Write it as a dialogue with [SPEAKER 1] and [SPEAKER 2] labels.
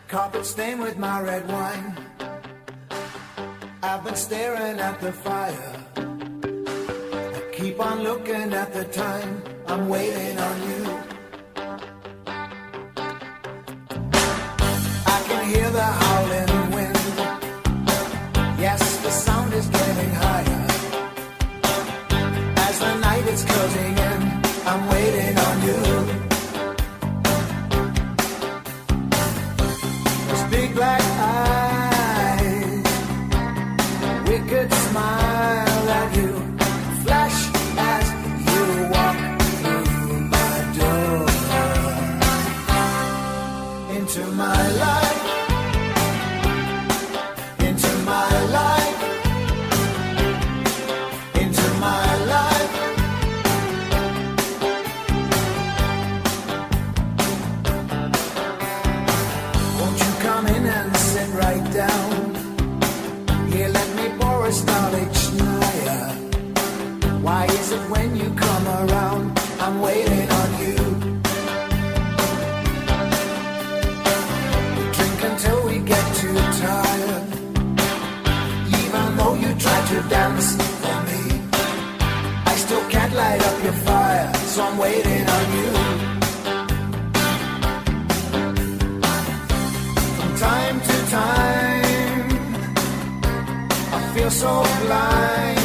[SPEAKER 1] Carpet stained with my red wine. I've been staring at the fire. I keep on looking at the time. I'm waiting on you. I can hear the howling wind. Yes, the sound is getting higher. As the night is closing in, I'm waiting on you. Those big black eyes, wicked smile at you, flash as you walk through my door. Into my life, into my life, into my life. Won't you come in and sit right down? Here, let me pour a Starlichnia. Why is it when you come around, I'm waiting on you? We drink until we get too tired. Even though you try to dance for me, I still can't light up your fire, so I'm waiting on you. From time to time, I feel so blind.